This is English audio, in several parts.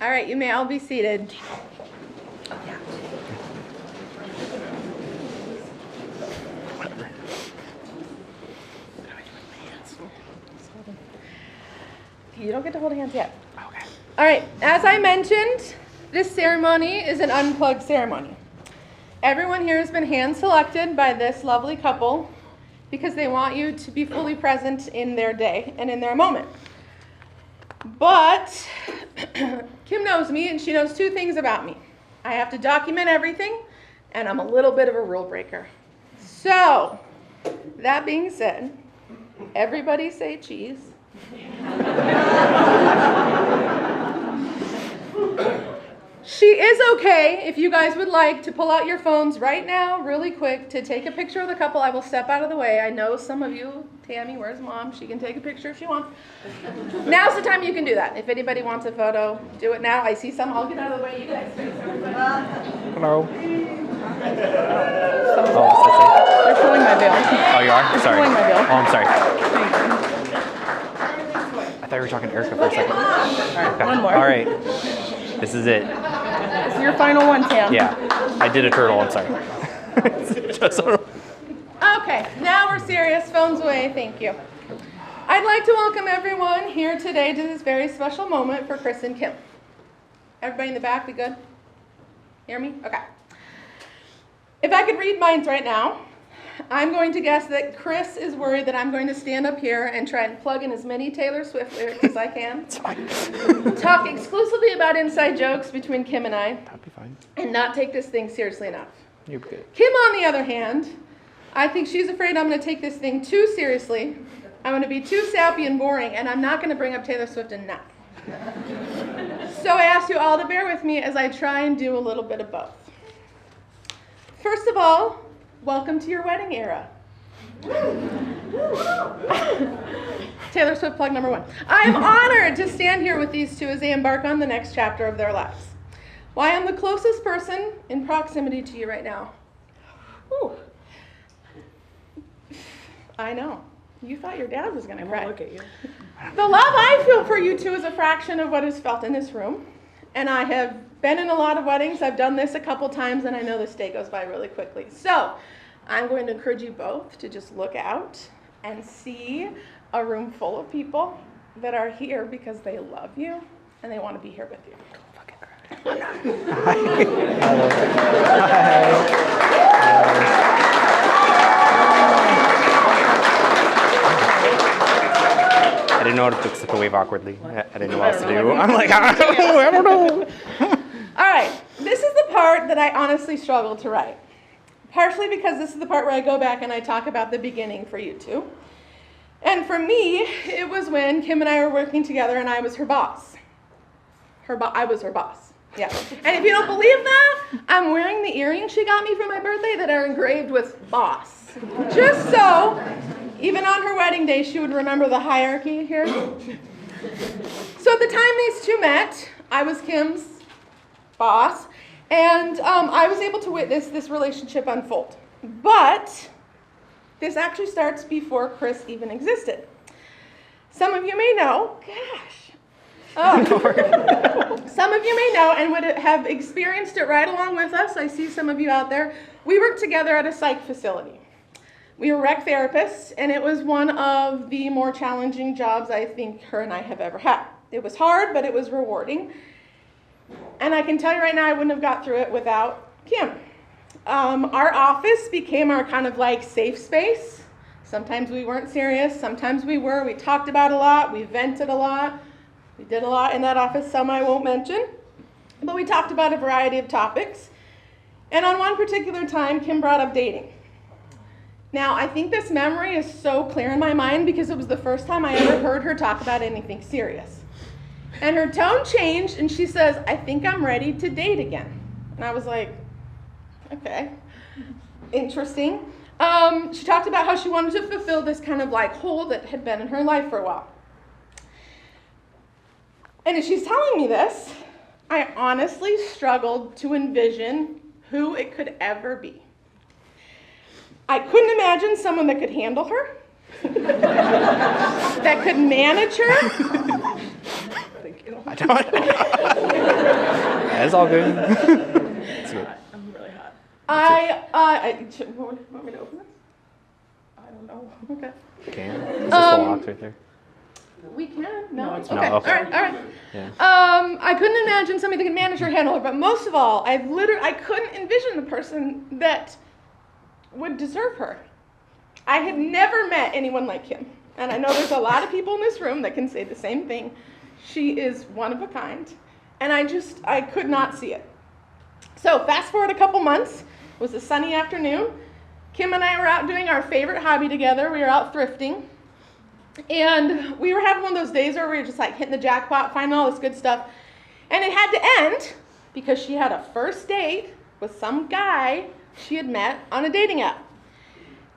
All right, you may all be seated. You don't get to hold hands yet. Okay. All right, as I mentioned, this ceremony is an unplugged ceremony. Everyone here has been hand selected by this lovely couple because they want you to be fully present in their day and in their moment. But Kim knows me and she knows two things about me. I have to document everything and I'm a little bit of a rule breaker. So, that being said, everybody say cheese. She is okay if you guys would like to pull out your phones right now, really quick, to take a picture of the couple. I will step out of the way. I know some of you, Tammy, where's mom? She can take a picture if she wants. Now's the time you can do that. If anybody wants a photo, do it now. I see some. I'll get out of the way. You guys. Hello. They're pulling my veil. Oh, you are? Sorry. pulling my veil. Oh, I'm sorry. I thought you were talking to Erica for a second. All right, Okay. one more. All right. This is it. This is your final one, Tam. Yeah. I did a turtle. I'm sorry. Okay, now we're serious. Phones away. Thank you. I'd like to welcome everyone here today to this very special moment for Chris and Kim. Everybody in the back, we good? Hear me? Okay. If I could read minds right now, I'm going to guess that Chris is worried that I'm going to stand up here and try and plug in as many Taylor Swift lyrics as I can. It's fine. Talk exclusively about inside jokes between Kim and I, That'd be fine. and not take this thing seriously enough. You're good. Kim, on the other hand, I think she's afraid I'm going to take this thing too seriously. I'm going to be too sappy and boring, and I'm not going to bring up Taylor Swift enough. So I ask you all to bear with me as I try and do a little bit of both. First of all, welcome to your wedding era. Taylor Swift plug number one. I am honored to stand here with these two as they embark on the next chapter of their lives. Why, I'm the closest person in proximity to you right now. Ooh. I know. You thought your dad was going to cry. Look at you. The love I feel for you two is a fraction of what is felt in this room. And I have been in a lot of weddings. I've done this a couple times, and I know this day goes by really quickly. So I'm going to encourage you both to just look out and see a room full of people that are here because they love you and they want to be here with you. I didn't know how to step away awkwardly. I didn't know what else to do. I'm like, I don't know. All right, this is the part that I honestly struggled to write. Partially because this is the part where I go back and I talk about the beginning for you two. And for me, it was when Kim and I were working together and I was her boss. I was her boss, yeah. And if you don't believe that, I'm wearing the earrings she got me for my birthday that are engraved with boss. Just so, even on her wedding day, she would remember the hierarchy here. So at the time these two met, I was Kim's boss, and I was able to witness this relationship unfold. But this actually starts before Chris even existed. Some of you may know, some of you may know and would have experienced it right along with us. I see some of you out there. We worked together at a psych facility. We were rec therapists, and it was one of the more challenging jobs I think her and I have ever had. It was hard, but it was rewarding. And I can tell you right now, I wouldn't have got through it without Kim. Our office became our kind of like safe space. Sometimes we weren't serious, sometimes we were. We talked about a lot, we vented a lot. We did a lot in that office, some I won't mention. But we talked about a variety of topics. And on one particular time, Kim brought up dating. Now, I think this memory is so clear in my mind because it was the first time I ever heard her talk about anything serious. And her tone changed, and she says, I think I'm ready to date again. And I was like, okay, interesting. She talked about how she wanted to fulfill this kind of like hole that had been in her life for a while. And as she's telling me this, I honestly struggled to envision who it could ever be. I couldn't imagine someone that could handle her, that could manage her. I don't. That's all good. It's good. I'm really hot. Want me to open this? I don't know. Okay. Can. Is this the lock right there? We can. No. No, it's okay. not. No, okay. All right. Yeah. I couldn't imagine somebody that could manage or handle her, but most of all, I couldn't envision the person that would deserve her. I had never met anyone like Kim, and I know there's a lot of people in this room that can say the same thing. She is one of a kind, and I could not see it. So fast forward a couple months. It was a sunny afternoon. Kim and I were out doing our favorite hobby together. We were out thrifting. And we were having one of those days where we were just like hitting the jackpot, finding all this good stuff. And it had to end because she had a first date with some guy she had met on a dating app.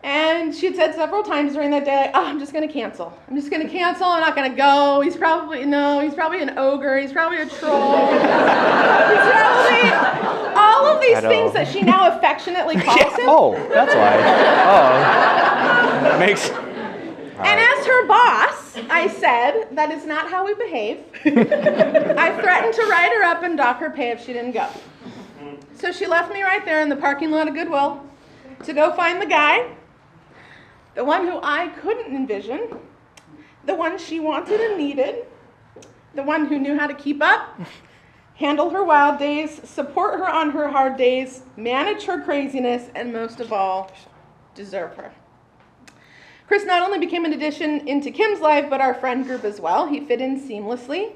And she had said several times during that day, like, oh, I'm just going to cancel. I'm not going to go. He's probably an ogre. He's probably a troll. He's probably all of these things that she now affectionately calls him. Oh, that's why. Oh. Makes... And as her boss, I said, that is not how we behave. I threatened to write her up and dock her pay if she didn't go. So she left me right there in the parking lot of Goodwill to go find the guy, the one who I couldn't envision, the one she wanted and needed, the one who knew how to keep up, handle her wild days, support her on her hard days, manage her craziness, and most of all, deserve her. Chris not only became an addition into Kim's life, but our friend group as well. He fit in seamlessly.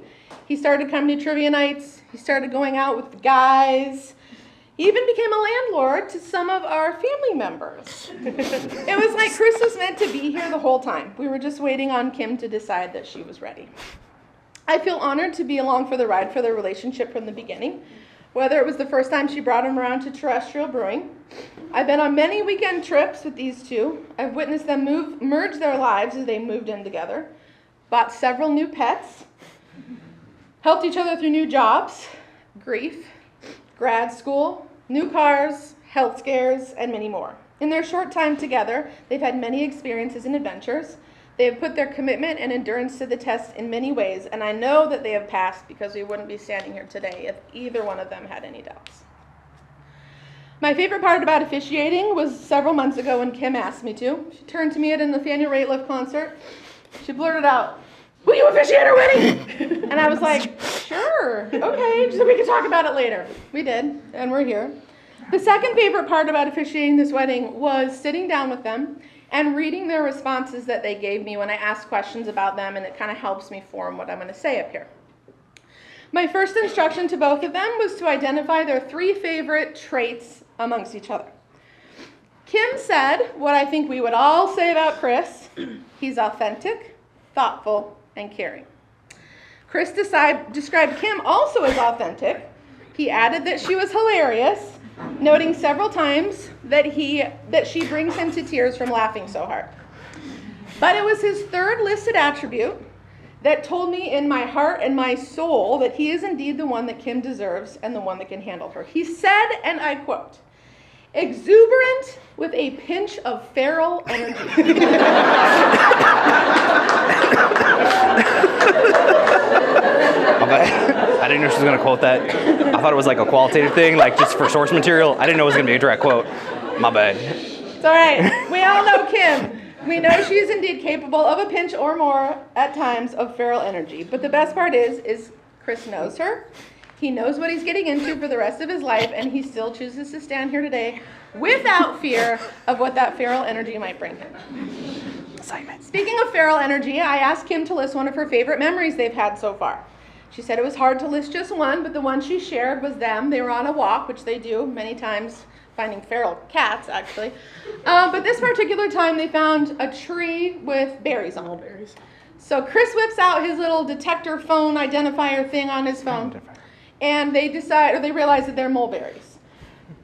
He started coming to trivia nights. He started going out with the guys. He even became a landlord to some of our family members. It was like Chris was meant to be here the whole time. We were just waiting on Kim to decide that she was ready. I feel honored to be along for the ride for their relationship from the beginning. Whether it was the first time she brought him around to Terrestrial Brewing. I've been on many weekend trips with these two. I've witnessed them merge their lives as they moved in together. Bought several new pets. Helped each other through new jobs, grief, grad school, new cars, health scares, and many more. In their short time together, they've had many experiences and adventures. They have put their commitment and endurance to the test in many ways, and I know that they have passed because we wouldn't be standing here today if either one of them had any doubts. My favorite part about officiating was several months ago when Kim asked me to. She turned to me at a Nathaniel Rateliff concert. She blurted out, "Will you officiate our wedding?" And I was like, sure, okay, so we can talk about it later. We did, and we're here. The second favorite part about officiating this wedding was sitting down with them and reading their responses that they gave me when I asked questions about them, and it kind of helps me form what I'm going to say up here. My first instruction to both of them was to identify their 3 favorite traits amongst each other. Kim said what I think we would all say about Chris. He's authentic, thoughtful, and caring. Chris described Kim also as authentic. He added that she was hilarious, noting several times that she brings him to tears from laughing so hard. But it was his third listed attribute that told me in my heart and my soul that he is indeed the one that Kim deserves and the one that can handle her. He said, and I quote, "Exuberant with a pinch of feral energy." I didn't know she was going to quote that. I thought it was like a qualitative thing, like just for source material. I didn't know it was going to be a direct quote. My bad. It's all right. We all know Kim. We know she is indeed capable of a pinch or more at times of feral energy. But the best part is Chris knows her. He knows what he's getting into for the rest of his life, and he still chooses to stand here today without fear of what that feral energy might bring him. Assignment. Speaking of feral energy, I asked Kim to list one of her favorite memories they've had so far. She said it was hard to list just one, but the one she shared was them. They were on a walk, which they do many times, finding feral cats, actually. But this particular time, they found a tree with berries on it. Berries. So Chris whips out his little detector phone identifier thing on his phone, and they realize that they're mulberries.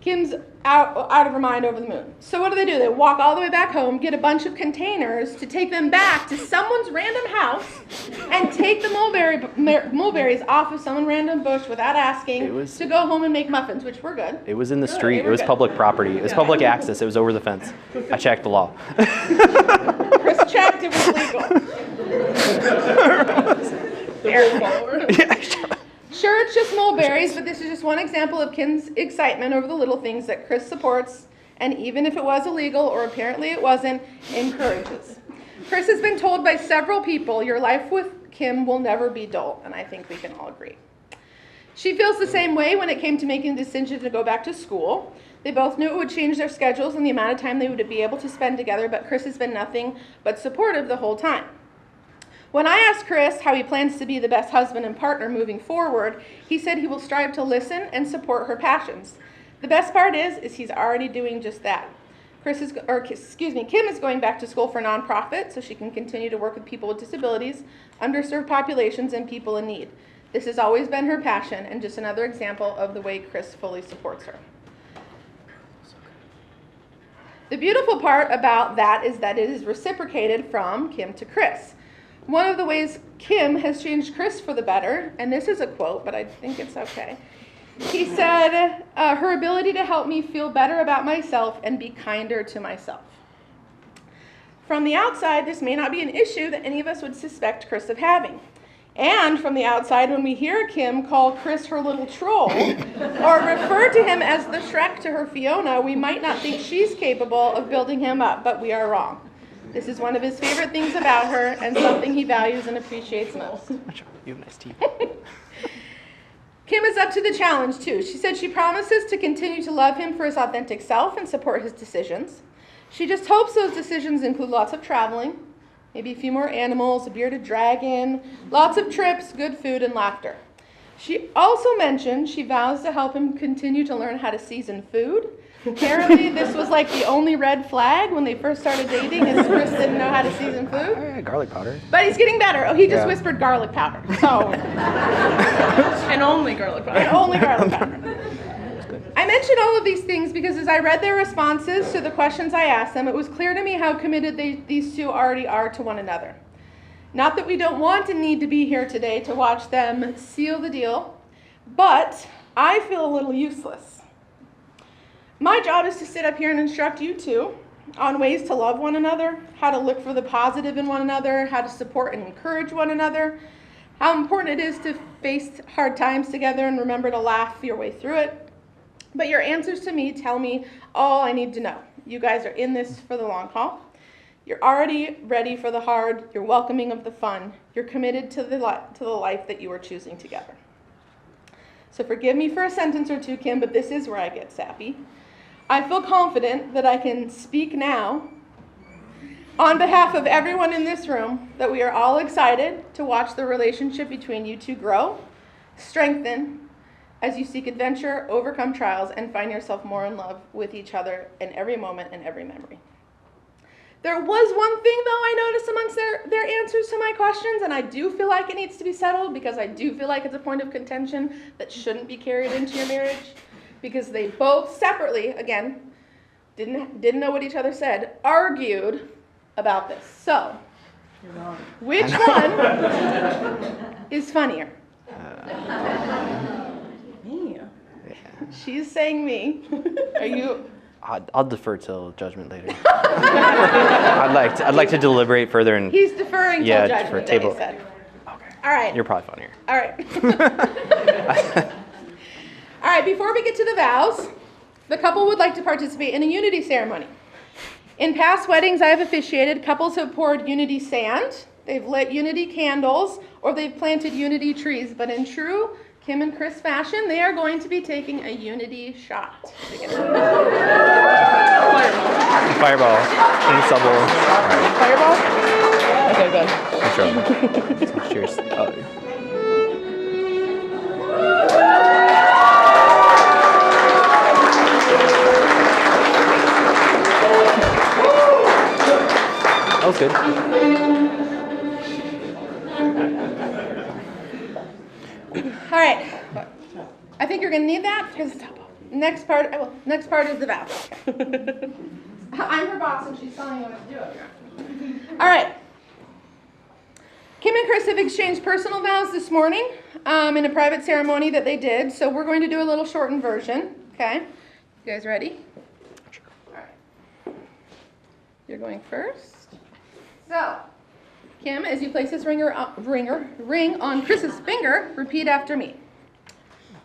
Kim's out of her mind over the moon. So what do? They walk all the way back home, get a bunch of containers to take them back to someone's random house, and take the mulberries off of some random bush without asking to go home and make muffins, which were good. It was in the street. It was public property. It was public access. It was over the fence. I checked the law. Chris attractive was legal. Yeah, sure. Sure, it's just mulberries, but this is just one example of Kim's excitement over the little things that Chris supports, and even if it was illegal, or apparently it wasn't, encourages. Chris has been told by several people, your life with Kim will never be dull, and I think we can all agree. She feels the same way when it came to making the decision to go back to school. They both knew it would change their schedules and the amount of time they would be able to spend together, but Chris has been nothing but supportive the whole time. When I asked Chris how he plans to be the best husband and partner moving forward, he said he will strive to listen and support her passions. The best part is he's already doing just that. Kim is going back to school for nonprofit so she can continue to work with people with disabilities, underserved populations, and people in need. This has always been her passion, and just another example of the way Chris fully supports her. The beautiful part about that is that it is reciprocated from Kim to Chris. One of the ways Kim has changed Chris for the better, and this is a quote, but I think it's okay. He said, her ability to help me feel better about myself and be kinder to myself. From the outside, this may not be an issue that any of us would suspect Chris of having. And from the outside, when we hear Kim call Chris her little troll, or refer to him as the Shrek to her Fiona, we might not think she's capable of building him up, but we are wrong. This is one of his favorite things about her, and something he values and appreciates most. You have nice teeth. Kim is up to the challenge, too. She said she promises to continue to love him for his authentic self and support his decisions. She just hopes those decisions include lots of traveling, maybe a few more animals, a bearded dragon, lots of trips, good food, and laughter. She also mentioned she vows to help him continue to learn how to season food. Apparently, this was like the only red flag when they first started dating, is Chris didn't know how to season food. Yeah, garlic powder. But he's getting better. Oh, he just whispered garlic powder. So, And only garlic powder. and only garlic powder. I mentioned all of these things because as I read their responses to the questions I asked them, it was clear to me how committed these two already are to one another. Not that we don't want and need to be here today to watch them seal the deal, but I feel a little useless. My job is to sit up here and instruct you two on ways to love one another, how to look for the positive in one another, how to support and encourage one another, how important it is to face hard times together and remember to laugh your way through it. But your answers to me tell me all I need to know. You guys are in this for the long haul. You're already ready for the hard. You're welcoming of the fun. You're committed to the life that you are choosing together. So forgive me for a sentence or two, Kim, but this is where I get sappy. I feel confident that I can speak now on behalf of everyone in this room that we are all excited to watch the relationship between you two grow, strengthen, as you seek adventure, overcome trials, and find yourself more in love with each other in every moment and every memory. There was one thing, though, I noticed amongst their answers to my questions, and I do feel like it needs to be settled because I do feel like it's a point of contention that shouldn't be carried into your marriage. Because they both separately, again, didn't know what each other said, argued about this. So, which one is funnier? Me. She's saying me. Are you? I'll defer till judgment later. I'd like to deliberate further and. He's deferring till Yeah, judgment, for that table. he said. Okay. All right. You're probably funnier. All right. All right, before we get to the vows, the couple would like to participate in a unity ceremony. In past weddings I have officiated, couples have poured unity sand, they've lit unity candles, or they've planted unity trees. But in true Kim and Chris fashion, they are going to be taking a unity shot together. Fireball. Insubble. Fireball? Okay, good. Sure. Cheers. Oh. That was good. All right. I think you're going to need that because next part is the vow. I'm her boss and she's telling me what to do. All right. Kim and Chris have exchanged personal vows this morning in a private ceremony that they did. So we're going to do a little shortened version. Okay. You guys ready? Sure. All right. You're going first. So, Kim, as you place this ring on Chris's finger, repeat after me.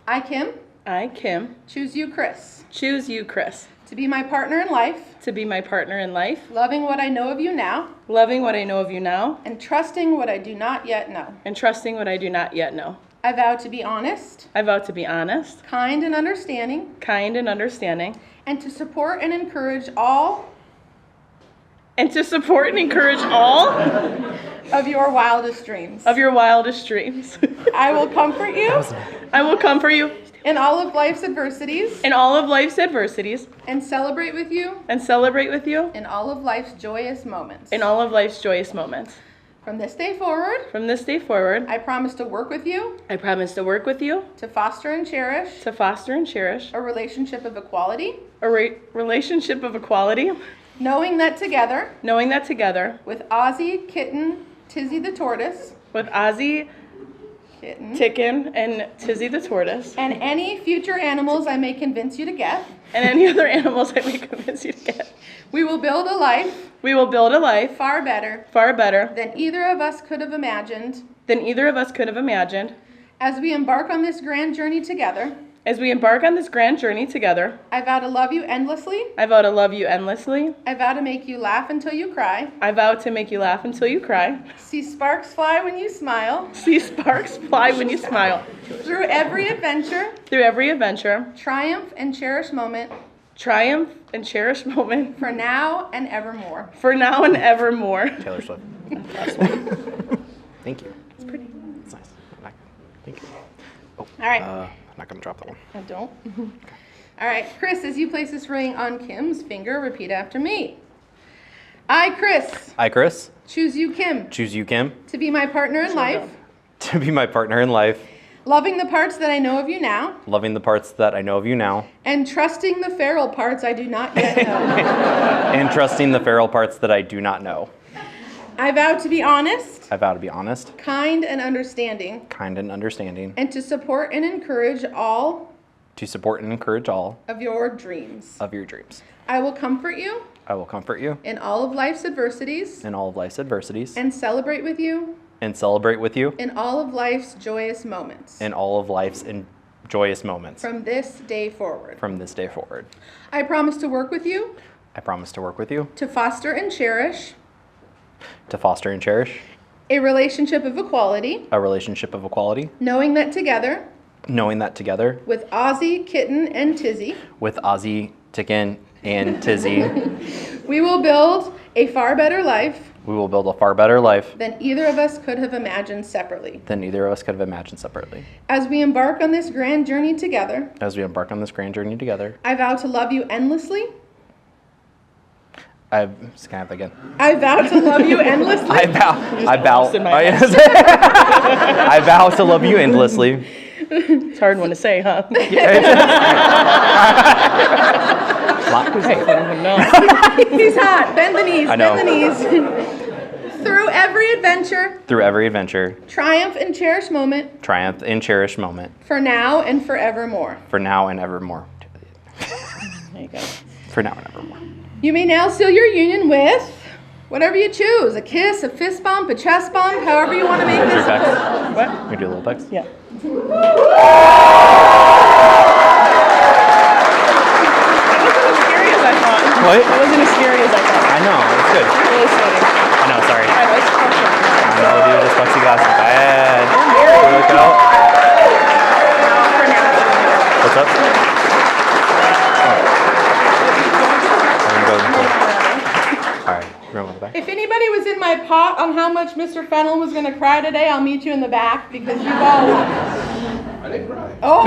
I, Kim, I, Kim, choose you, Chris, choose you, Chris, to be my partner in life, to be my partner in life, loving what I know of you now, loving what I know of you now, and trusting what I do not yet know. and trusting what I do not yet know. I vow to be honest, I vow to be honest, kind and understanding, kind and understanding, and to support and encourage all and to support and encourage all of your wildest dreams. of your wildest dreams. I will comfort you I will comfort you in all of life's adversities in all of life's adversities and celebrate with you and celebrate with you in all of life's joyous moments. in all of life's joyous moments. From this day forward, From this day forward, I promise to work with you I promise to work with you to foster and cherish to foster and cherish a relationship of equality, a relationship of equality, knowing that together knowing that together with Ozzy, Kitten, Tizzy the tortoise, with Ozzy, Kitten, Ticken, and Tizzy the tortoise, and any future animals I may convince you to get, and any other animals I may convince you to get, we will build a life we will build a life far better far better than either of us could have imagined than either of us could have imagined. as we embark on this grand journey together. As we embark on this grand journey together, I vow to love you endlessly. I vow to love you endlessly. I vow to make you laugh until you cry. I vow to make you laugh until you cry. See sparks fly when you smile. See sparks fly when you smile. Through every adventure, Through every adventure, triumph, and cherish moment, triumph, and cherish moment, for now and evermore. for now and evermore. Taylor Swift. Thank you. It's pretty. It's nice. Thank you. All right. I'm not gonna drop that one. I don't. All right, Chris, as you place this ring on Kim's finger, repeat after me. I, Chris, I, Chris, choose you, Kim, choose you, Kim, to be my partner in life, to be my partner in life, loving the parts that I know of you now, loving the parts that I know of you now, and trusting the feral parts I do not yet know. and trusting the feral parts that I do not know. I vow to be honest, I vow to be honest, kind, and understanding, kind, and understanding, and to support and encourage all to support and encourage all of your dreams. of your dreams. I will comfort you I will comfort you in all of life's adversities in all of life's adversities and celebrate with you and celebrate with you in all of life's joyous moments. in all of life's joyous moments From this day forward. from this day forward. I promise to work with you I promise to work with you to foster and cherish to foster and cherish a relationship of equality, a relationship of equality, knowing that together knowing that together with Ozzy, Kitten, and Tizzy, with Ozzy, Ticken, and Tizzy, we will build a far better life we will build a far better life than either of us could have imagined separately. than either of us could have imagined separately. As we embark on this grand journey together, As we embark on this grand journey together, I vow to love you endlessly. can I have that again? I vow to love you endlessly. I vow lost in my head. I vow to love you endlessly. It's a hard one to say, huh? Hey, No. He's hot. Bend the knees. I know. Bend the knees. Through every adventure, through every adventure, triumph, and cherish moment, triumph, and cherish moment, for now and forevermore. for now and evermore. There you go. For now and evermore. You may now seal your union with whatever you choose, a kiss, a fist bump, a chest bump, however you want to make Your this. pecs. What? We do a little pecs. Yeah. It wasn't as scary as I thought. What? It wasn't as scary as I thought. I know, it's good. Really exciting. I know, sorry. All right, let's question. I know, dude, this plexiglass is bad. Look out. For now. What's up? Alright, we're going back. If anybody was in my pot on how much Mr. Fennel was going to cry today, I'll meet you in the back because you've all. I didn't cry. Oh!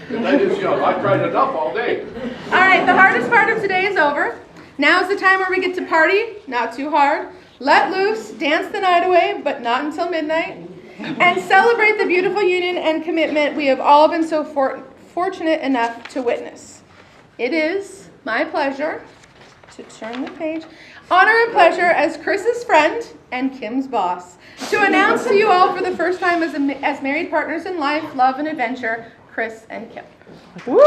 The night is young. I cried enough all day. All right, the hardest part of today is over. Now's the time where we get to party, not too hard, let loose, dance the night away, but not until midnight, and celebrate the beautiful union and commitment we have all been so fortunate enough to witness. It is my pleasure to turn the page, honor and pleasure as Chris's friend and Kim's boss, to announce to you all for the first time as married partners in life, love, and adventure, Chris and Kim. Woo!